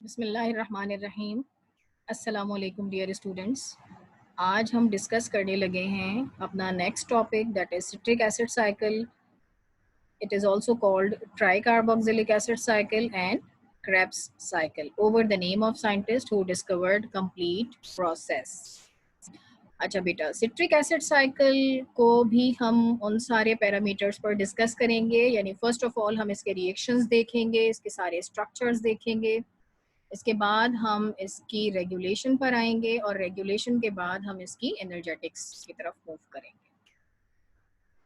बिस्मिल्लाहिर्रहमानिर्रहीम। अस्सलाम वालेकुम डियर स्टूडेंट्स। आज हम डिस्कस करने लगे हैं अपना next topic that is citric acid cycle. It is also called tricarboxylic acid cycle and Krebs cycle over the name of scientist who discovered complete process. अच्छा बेटा, सिट्रिक एसिड साइकिल को भी हम उन सारे पैरामीटर्स पर डिस्कस करेंगे, यानी फर्स्ट ऑफ ऑल हम इसके रिएक्शंस देखेंगे, इसके सारे स्ट्रक्चर्स देखेंगे, इसके बाद हम इसकी रेगुलेशन पर आएंगे और रेगुलेशन के बाद हम इसकी एनर्जेटिक्स की तरफ मूव करेंगे.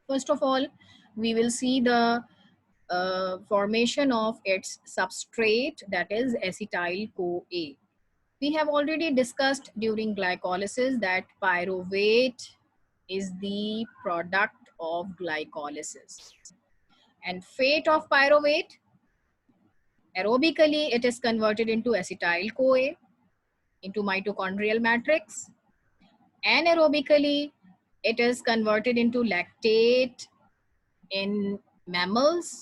First of all we will see the formation of its substrate, that is acetyl CoA. We have already discussed during glycolysis that pyruvate is the product of glycolysis. And fate of pyruvate: aerobically it is converted into acetyl CoA into mitochondrial matrix. Anaerobically, it is converted into lactate in mammals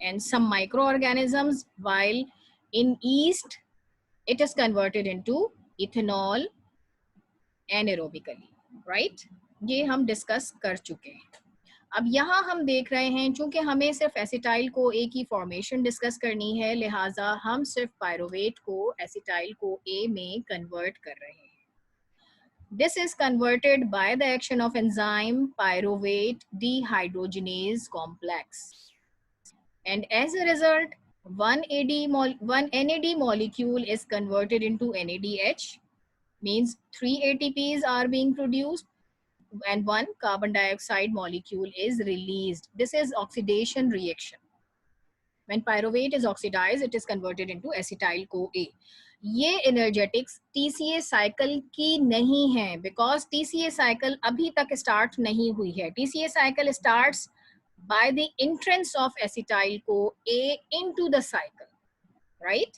and some microorganisms, while in yeast, it is converted into ethanol anaerobically, right? ये हम discuss कर चुके हैं. अब यहाँ हम देख रहे हैं, चूंकि हमें सिर्फ एसिटाइल को ए की फॉर्मेशन डिस्कस करनी है, लिहाजा हम सिर्फ पायरोवेट को एसिटाइल को ए में कन्वर्ट कर रहे हैं. This is converted by the action of enzyme pyruvate dehydrogenase complex. And as a result, one NAD molecule is converted into NADH, means 3 ATPs are being produced, and one carbon dioxide molecule is released. This is oxidation reaction. When pyruvate is oxidized, it is converted into acetyl CoA. ये energetics TCA cycle की नहीं है, because TCA cycle अभी तक start नहीं हुई है. TCA cycle starts by the entrance of acetyl CoA into the cycle, right?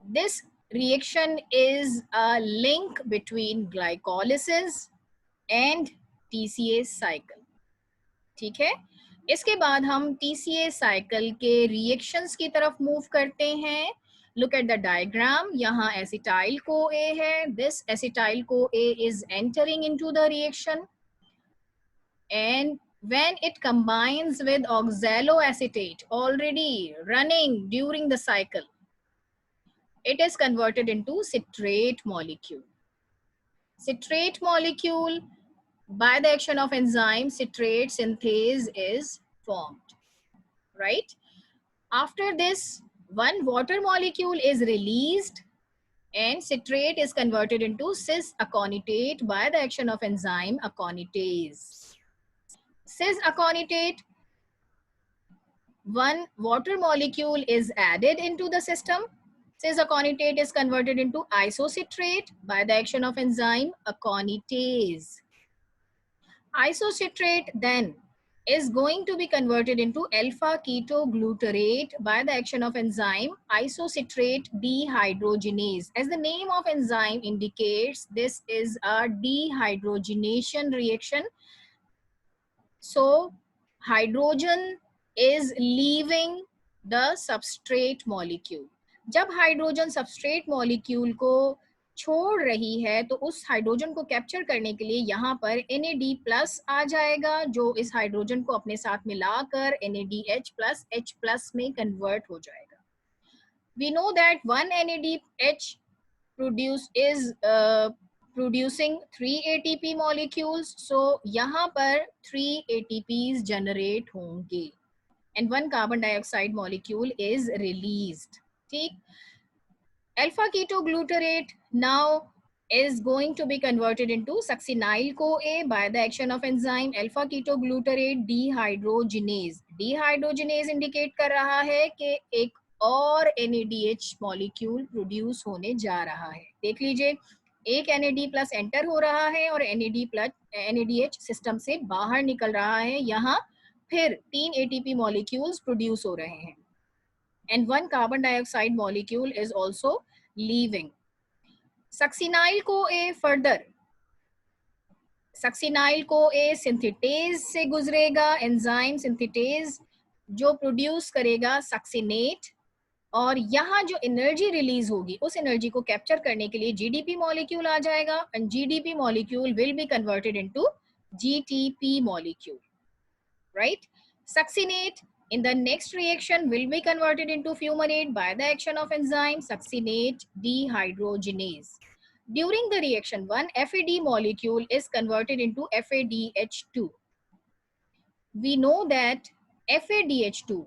This reaction is a link between glycolysis and TCA cycle. ठीक है, इसके बाद हम TCA cycle के reactions की तरफ move करते हैं. Look at the diagram. यहाँ acetyl CoA है. This acetyl CoA is entering into the reaction, and when it combines with oxaloacetate already running during the cycle, it is converted into citrate molecule. Citrate molecule, by the action of enzyme, citrate synthase is formed, right? After this, one water molecule is released and citrate is converted into cis aconitate by the action of enzyme aconitase. Cis aconitate, one water molecule is added into the system. Cis aconitate is converted into isocitrate by the action of enzyme aconitase. Isocitrate then is going to be converted into alpha ketoglutarate by the action of enzyme isocitrate dehydrogenase. As the name of enzyme indicates, this is a dehydrogenation reaction. So hydrogen is leaving the substrate molecule. जब hydrogen substrate molecule को छोड़ रही है तो उस hydrogen को capture करने के लिए यहाँ पर NAD+ आ जाएगा, जो इस हाइड्रोजन को अपने साथ मिलाकर NADH+H+ में कन्वर्ट हो जाएगा. We know that one NADH is producing 3 ATP molecules, so यहाँ पर 3 ATPs generate होंगे and one carbon dioxide molecule is released. ठीक, alpha ketoglutarate now is going to be converted into succinyl CoA by the action of enzyme alpha ketoglutarate dehydrogenase. Dehydrogenase indicate कर रहा है कि एक और NADH मॉलिक्यूल प्रोड्यूस होने जा रहा है. देख लीजिए, एक NAD+ एंटर हो रहा है और NADH सिस्टम से बाहर निकल रहा है. यहाँ फिर 3 ATP मॉलिक्यूल्स प्रोड्यूस हो रहे हैं and one carbon dioxide molecule is also leaving. Succinyl CoA further, succinyl CoA synthetase से गुजरेगा, एंजाइम synthetase जो प्रोड्यूस करेगा succinate और यहाँ जो एनर्जी रिलीज होगी उस एनर्जी को कैप्चर करने के लिए जीडीपी मॉलिक्यूल आ जाएगा and GDP molecule will be converted into GTP molecule, right? Succinate in the next reaction will be converted into fumarate by the action of enzyme succinate dehydrogenase. During the reaction, one FAD molecule is converted into FADH2. We know that FADH2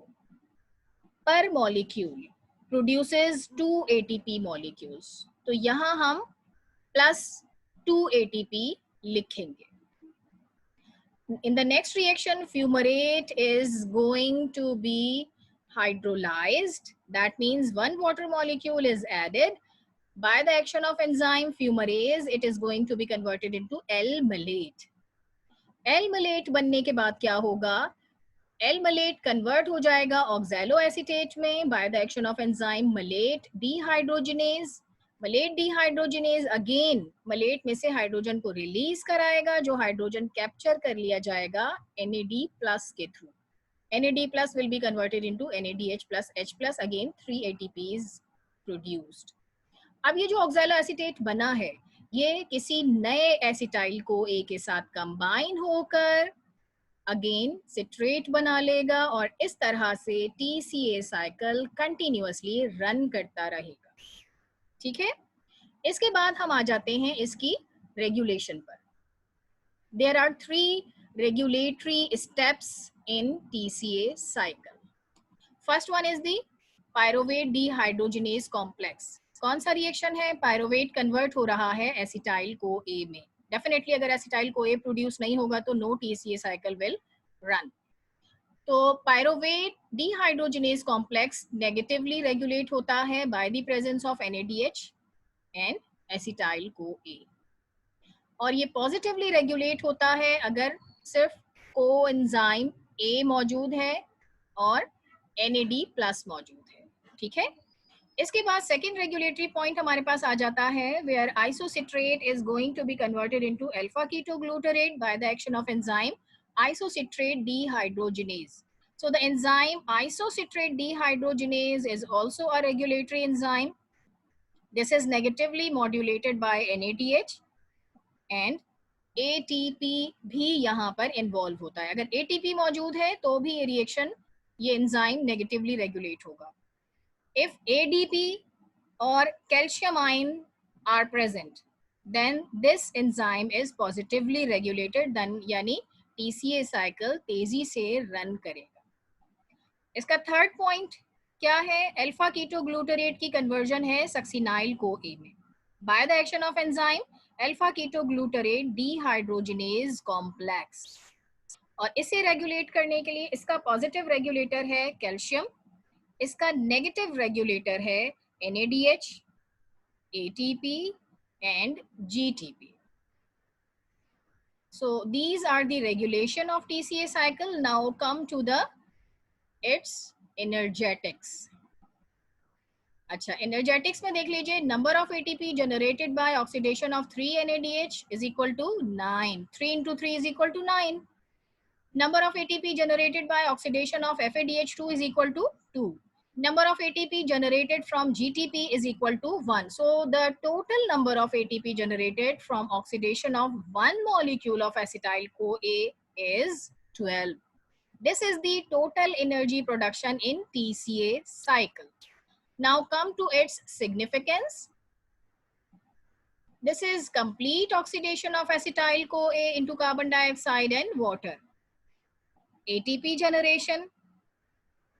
per molecule produces 2 ATP molecules. तो यहाँ हम plus 2 ATP लिखेंगे. In the next reaction, fumarate is going to be hydrolyzed. That means one water molecule is added. By the action of enzyme fumarase, it is going to be converted into L-malate. L-malate बनने के बाद क्या होगा? L-malate convert हो जाएगा oxaloacetate में by the action of enzyme malate dehydrogenase. Mullet dehydrogenase again mullet में से हाइड्रोजन को रिलीज कराएगा, जो हाइड्रोजन कैप्चर कर लिया जाएगा NAD प्लस के through. NAD plus will be converted into NADH plus H plus, again 3 ATPs produced. अब ये जो ऑक्सैलो एसीटेट बना है ये किसी नए एसिटाइल को ए के साथ कंबाइन होकर अगेन सिट्रेट बना लेगा और इस तरह से TCA साइकिल कंटिन्यूअसली रन करता रहेगा. ठीक है, इसके बाद हम आ जाते हैं इसकी रेगुलेशन पर. There are 3 regulatory steps in TCA cycle. First one is the pyruvate dehydrogenase complex. कौन सा रिएक्शन है? पायरोवेट कन्वर्ट हो रहा है एसिटाइल को ए में. डेफिनेटली अगर एसिटाइल को ए प्रोड्यूस नहीं होगा तो no TCA cycle will run. तो pyruvate dehydrogenase complex negatively regulate होता है by the presence of NADH and acetyl co A, और ये पॉजिटिवली रेगुलेट होता है अगर सिर्फ कोएंजाइम ए मौजूद है और NAD प्लस मौजूद है. ठीक है, इसके बाद सेकेंड रेगुलेटरी पॉइंट हमारे पास आ जाता है where isocitrate is going to be converted into alpha ketoglutarate by the action of enzyme isocitrate dehydrogenase. So the enzyme isocitrate dehydrogenase is also a regulatory enzyme. This is negatively modulated by NADH and ATP भी यहाँ पर involve होता है. अगर ATP मौजूद है तो भी ये रिएक्शन ये एंजाइम नेगेटिवली रेगुलेट होगा. If ADP or calcium ion are present, then this enzyme is positively regulated. Then यानी TCA साइकिल तेजी से रन करेगा. इसका थर्ड पॉइंट क्या है? अल्फा कीटोग्लूटारेट की कन्वर्जन है सक्सिनाइल को ए में bye the action of enzyme alpha ketoglutarate dehydrogenase complex. और इसे रेगुलेट करने के लिए इसका पॉजिटिव रेगुलेटर है कैल्शियम, इसका नेगेटिव रेगुलेटर है NADH, ATP and GTP. So these are the regulation of TCA cycle. Now come to its energetics. अच्छा, energetics में देख लीजिए, number of ATP generated by oxidation of 3 NADH is equal to 9. 3 into 3 is equal to 9. Number of ATP generated by oxidation of FADH2 is equal to 2. Number of ATP generated from GTP is equal to 1. So the total number of ATP generated from oxidation of one molecule of acetyl CoA is 12. This is the total energy production in TCA cycle. Now come to its significance. This is complete oxidation of acetyl CoA into carbon dioxide and water. ATP generation.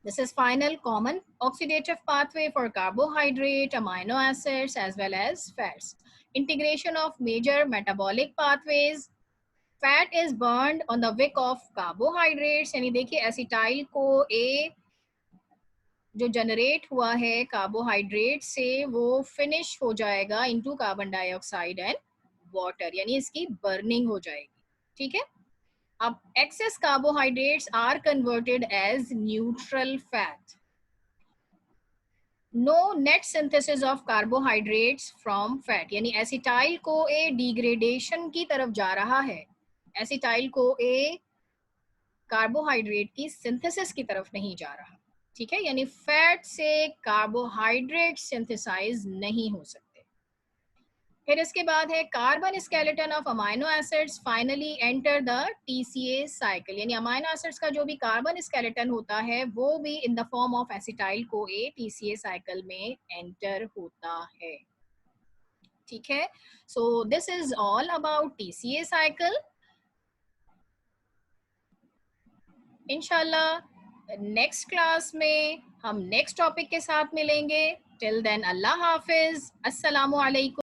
This is final common oxidative pathway for carbohydrate, amino acids as well as fats. Integration of major metabolic pathways. Fat is burned on the wick of carbohydrates. यानी देखिए acetyl co ए जो generate हुआ है carbohydrate से वो finish हो जाएगा into carbon dioxide and water, यानी इसकी बर्निंग हो जाएगी. ठीक है, अब excess carbohydrates are converted as neutral fat. No net synthesis of carbohydrates from fat. यानी एसिटाइल को ए डिग्रेडेशन की तरफ जा रहा है, एसिटाइल को ए कार्बोहाइड्रेट की सिंथेसिस की तरफ नहीं जा रहा. ठीक है, यानी फैट से कार्बोहाइड्रेट सिंथेसाइज नहीं हो सकते। फिर इसके बाद है carbon skeleton of amino acids finally enter the TCA cycle, यानी अमाइनो एसिड्स का जो भी कार्बन स्केलेटन होता है वो भी in the form of acetyl CoA TCA cycle में एंटर होता है। ठीक है, so this is all about TCA cycle. इंशाल्लाह नेक्स्ट क्लास में हम नेक्स्ट टॉपिक के साथ मिलेंगे। टिल देन अल्लाह हाफिज, अस्सलामु अलैकुम।